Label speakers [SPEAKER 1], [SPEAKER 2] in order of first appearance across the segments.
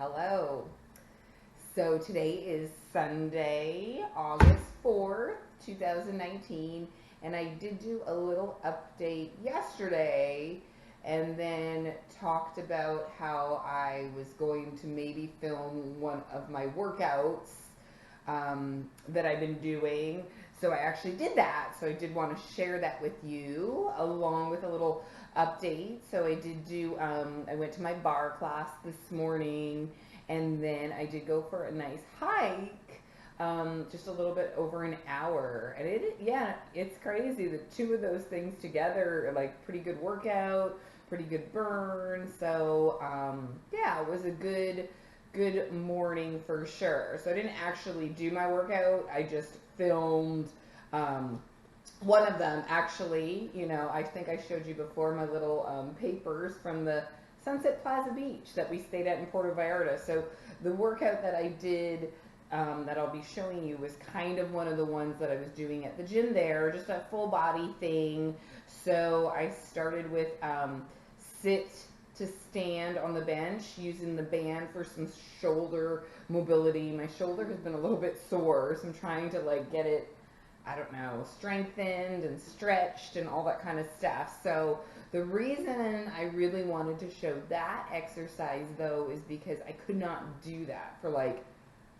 [SPEAKER 1] Hello. So today is Sunday, August 4th, 2019, and I did do a little update yesterday and then talked about how I was going to maybe film one of my workouts that I've been doing. So I actually did that. So I did want to share that with you along with a little update. So I did do, I went to my bar class this morning and then I did go for a nice hike, just a little bit over an hour. And it's crazy. The two of those things together are like pretty good workout, pretty good burn. So, it was a good morning for sure. So I didn't actually do my workout. I just filmed one of them actually. I think I showed you before my little papers from the Sunset Plaza Beach that we stayed at in Puerto Vallarta. So the workout that I did that I'll be showing you was kind of one of the ones that I was doing at the gym there, just a full body thing. So I started with sit to stand on the bench using the band for some shoulder mobility. My shoulder has been a little bit sore, so I'm trying to get it, I don't know, strengthened and stretched and all that kind of stuff. So the reason I really wanted to show that exercise though is because I could not do that for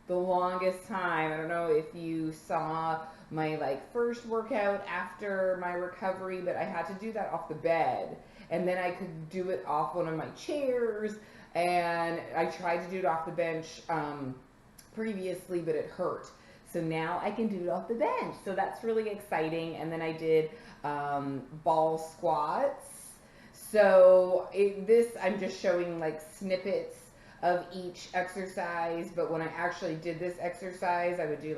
[SPEAKER 1] the longest time. I don't know if you saw my first workout after my recovery, but I had to do that off the bed. And then I could do it off one of my chairs, and I tried to do it off the bench previously, but it hurt. So now I can do it off the bench. So that's really exciting. And then I did ball squats. So I'm just showing snippets of each exercise, but when I actually did this exercise, I would do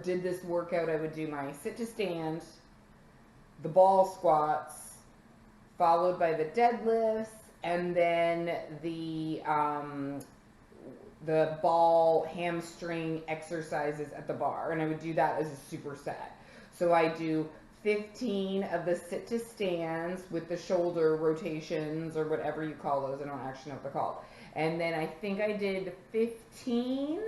[SPEAKER 1] did this workout, I would do my sit to stand, the ball squats, followed by the deadlifts, and then the ball hamstring exercises at the bar, and I would do that as a superset. So I do 15 of the sit to stands with the shoulder rotations or whatever you call those. I don't actually know what they're called. And then I think I did 15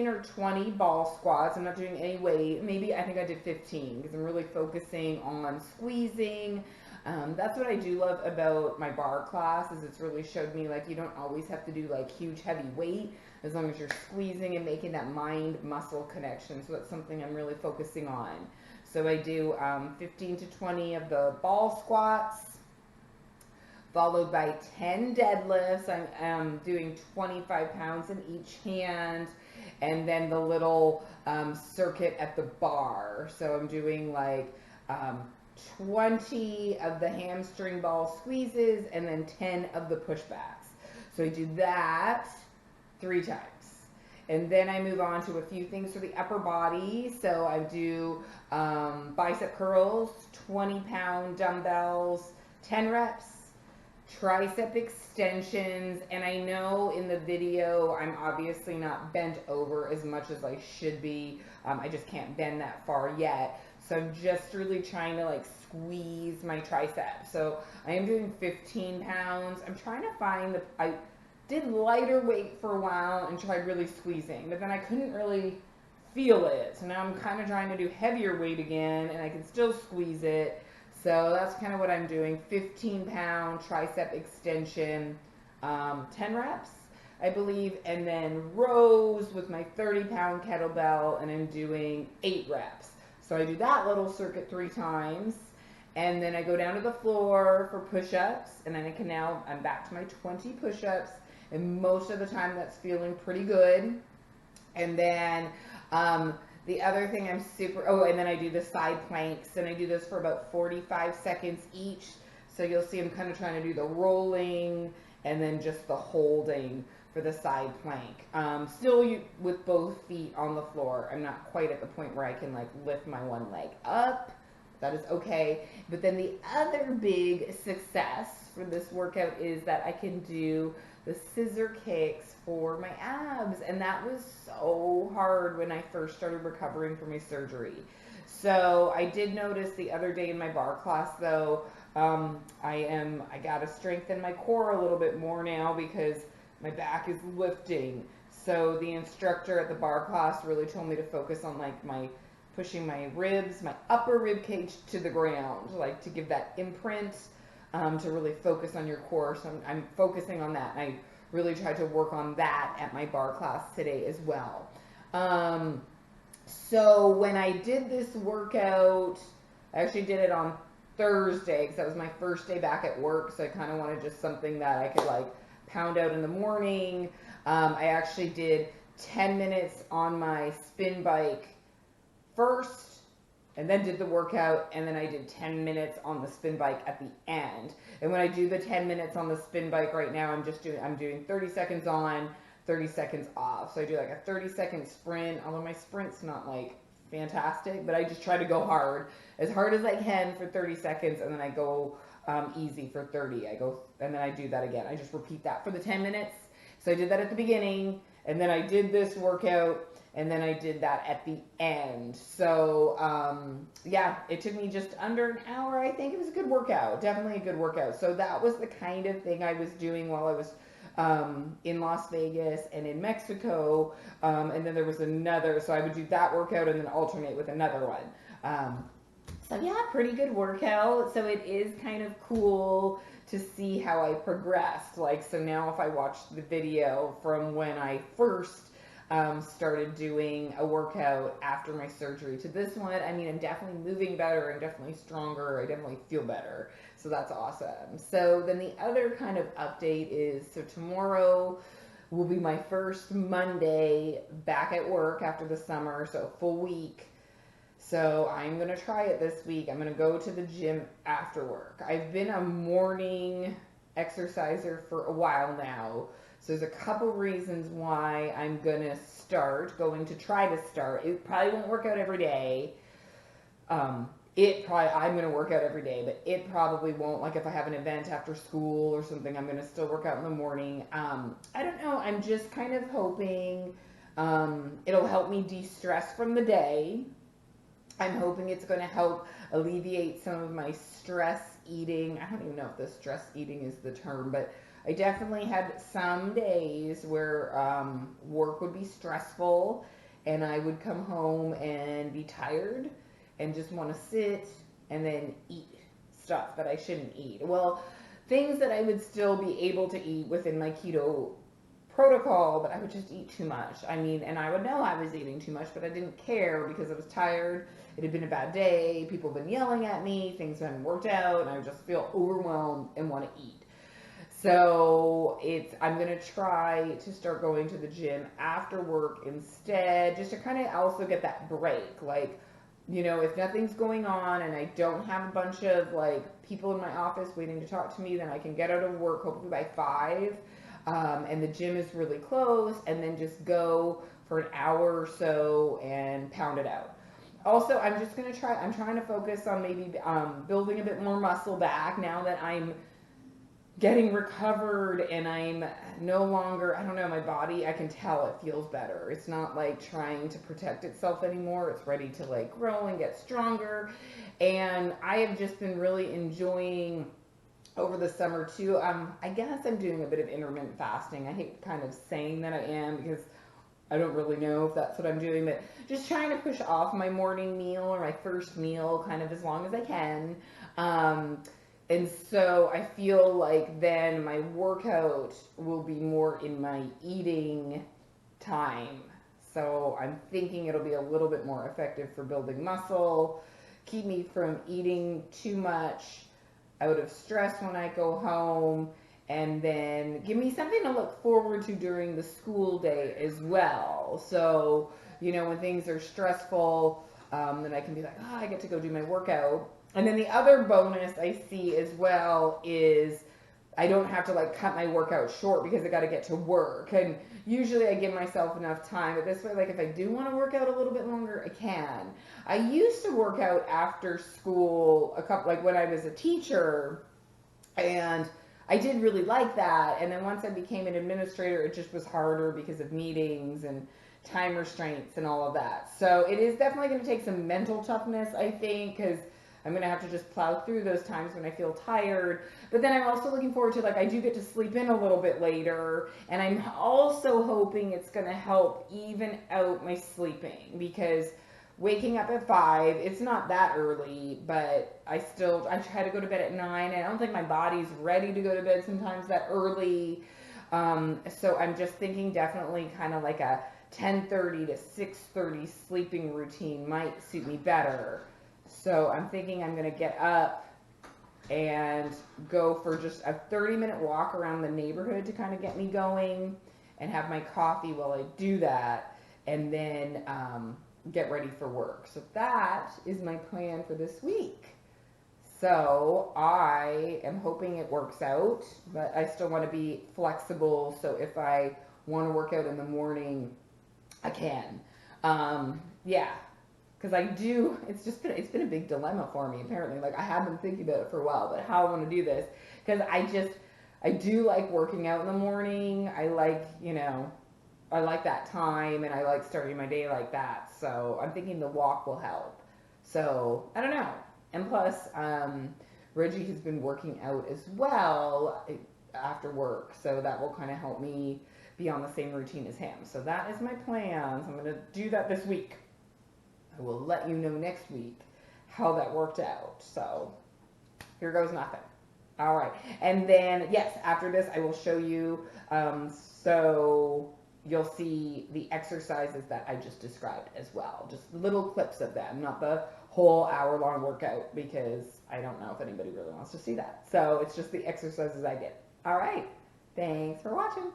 [SPEAKER 1] or 20 ball squats. I'm not doing any weight. I think I did 15 because I'm really focusing on squeezing. That's what I do love about my bar class is it's really showed me you don't always have to do huge heavy weight as long as you're squeezing and making that mind muscle connection. So that's something I'm really focusing on. So I do 15 to 20 of the ball squats, followed by 10 deadlifts. I'm doing 25 pounds in each hand, and then the little circuit at the bar. So I'm doing 20 of the hamstring ball squeezes and then 10 of the pushbacks. So I do that 3 times. And then I move on to a few things for the upper body. So I do bicep curls, 20-pound dumbbells, 10 reps, tricep extensions, and I know in the video I'm obviously not bent over as much as I should be. I just can't bend that far yet. So I'm just really trying to squeeze my triceps. So I am doing 15 pounds. I'm trying to find I did lighter weight for a while and tried really squeezing, but then I couldn't really feel it. So now I'm kind of trying to do heavier weight again, and I can still squeeze it. So that's kind of what I'm doing. 15-pound tricep extension, 10 reps, I believe, and then rows with my 30-pound kettlebell, and I'm doing 8 reps. So I do that little circuit 3 times, and then I go down to the floor for push-ups, and then I'm back to my 20 push-ups, and most of the time that's feeling pretty good. And then the other thing and then I do the side planks, and I do this for about 45 seconds each. So you'll see I'm kind of trying to do the rolling and then just the holding for the side plank. Still with both feet on the floor. I'm not quite at the point where I can lift my one leg up. That is okay. But then the other big success for this workout is that I can do the scissor kicks for my abs, and that was so hard when I first started recovering from my surgery. So I did notice the other day in my bar class though, I got to strengthen my core a little bit more now because my back is lifting. So the instructor at the bar class really told me to focus on like my pushing my ribs, my upper rib cage to the ground, like to give that imprint, to really focus on your core. So I'm focusing on that. And I really tried to work on that at my bar class today as well. So when I did this workout, I actually did it on Thursday because that was my first day back at work. So I kind of wanted just something that I could like pound out in the morning. I actually did 10 minutes on my spin bike first, and then did the workout, and then I did 10 minutes on the spin bike at the end. And when I do the 10 minutes on the spin bike right now, I'm doing 30 seconds on, 30 seconds off. So I do like a 30-second sprint, although my sprint's not like fantastic, but I just try to go hard as I can for 30 seconds, and then I go easy for 30. And then I do that again. I just repeat that for the 10 minutes. So I did that at the beginning, and then I did this workout, and then I did that at the end. So, yeah, it took me just under an hour. I think it was a good workout, definitely a good workout. So that was the kind of thing I was doing while I was in Las Vegas and in Mexico. And then there was another, so I would do that workout and then alternate with another one. So yeah, pretty good workout. So it is kind of cool to see how I progressed. Like, so now if I watch the video from when I first started doing a workout after my surgery to this one, I mean, I'm definitely moving better. I'm definitely stronger. I definitely feel better. So that's awesome. So then the other kind of update is, so tomorrow will be my first Monday back at work after the summer, so a full week. So I'm going to try it this week. I'm going to go to the gym after work. I've been a morning exerciser for a while now. So there's a couple reasons why I'm going to try to start. It probably won't work out every day. I'm going to work out every day, but it probably won't. Like if I have an event after school or something, I'm going to still work out in the morning. I don't know. I'm just kind of hoping it'll help me de-stress from the day. I'm hoping it's going to help alleviate some of my stress eating. I don't even know if the stress eating is the term, but I definitely had some days where work would be stressful and I would come home and be tired and just want to sit and then eat stuff that I shouldn't eat. Well, things that I would still be able to eat within my keto protocol, but I would just eat too much. I mean, and I would know I was eating too much, but I didn't care because I was tired. It had been a bad day. People have been yelling at me. Things hadn't worked out, and I would just feel overwhelmed and want to eat. So I'm going to try to start going to the gym after work instead, just to kind of also get that break. Like, you know, if nothing's going on and I don't have a bunch of like people in my office waiting to talk to me, then I can get out of work hopefully by 5. And the gym is really close, and then just go for an hour or so and pound it out. Also, I'm trying to focus on maybe building a bit more muscle back now that I'm getting recovered and I'm no longer, I don't know, my body, I can tell it feels better. It's not like trying to protect itself anymore. It's ready to like grow and get stronger. And I have just been really enjoying over the summer too. I guess I'm doing a bit of intermittent fasting. I hate kind of saying that I am because I don't really know if that's what I'm doing, but just trying to push off my morning meal or my first meal kind of as long as I can. And so I feel like then my workout will be more in my eating time. So I'm thinking it'll be a little bit more effective for building muscle, keep me from eating too much out of stress when I go home, and then give me something to look forward to during the school day as well. So, you know, when things are stressful, then I can be like, oh, I get to go do my workout. And then the other bonus I see as well is I don't have to like cut my workout short because I got to get to work. And usually I give myself enough time, but this way, like if I do want to work out a little bit longer, I can. I used to work out after school like when I was a teacher, and I did really like that. And then once I became an administrator, it just was harder because of meetings and time restraints and all of that. So it is definitely going to take some mental toughness, I think, because I'm going to have to just plow through those times when I feel tired. But then I'm also looking forward to, like, I do get to sleep in a little bit later. And I'm also hoping it's going to help even out my sleeping, because waking up at 5, it's not that early, but I try to go to bed at 9. I don't think my body's ready to go to bed sometimes that early. So I'm just thinking definitely kind of like a 10:30 to 6:30 sleeping routine might suit me better. So I'm thinking I'm going to get up and go for just a 30-minute walk around the neighborhood to kind of get me going, and have my coffee while I do that, and then get ready for work. So that is my plan for this week. So I am hoping it works out, but I still want to be flexible. So if I want to work out in the morning, I can. Yeah, because I do. It's been a big dilemma for me, apparently. Like, I have been thinking about it for a while, but how I want to do this, because I do like working out in the morning. I like that time, and I like starting my day like that. So I'm thinking the walk will help. So I don't know. And plus, Reggie has been working out as well after work, so that will kind of help me be on the same routine as him. So that is my plans. I'm going to do that this week. I will let you know next week how that worked out. So here goes nothing. All right. And then, yes, after this, I will show you. So you'll see the exercises that I just described as well. Just little clips of them, not the whole hour-long workout, because I don't know if anybody really wants to see that. So it's just the exercises I did. All right. Thanks for watching.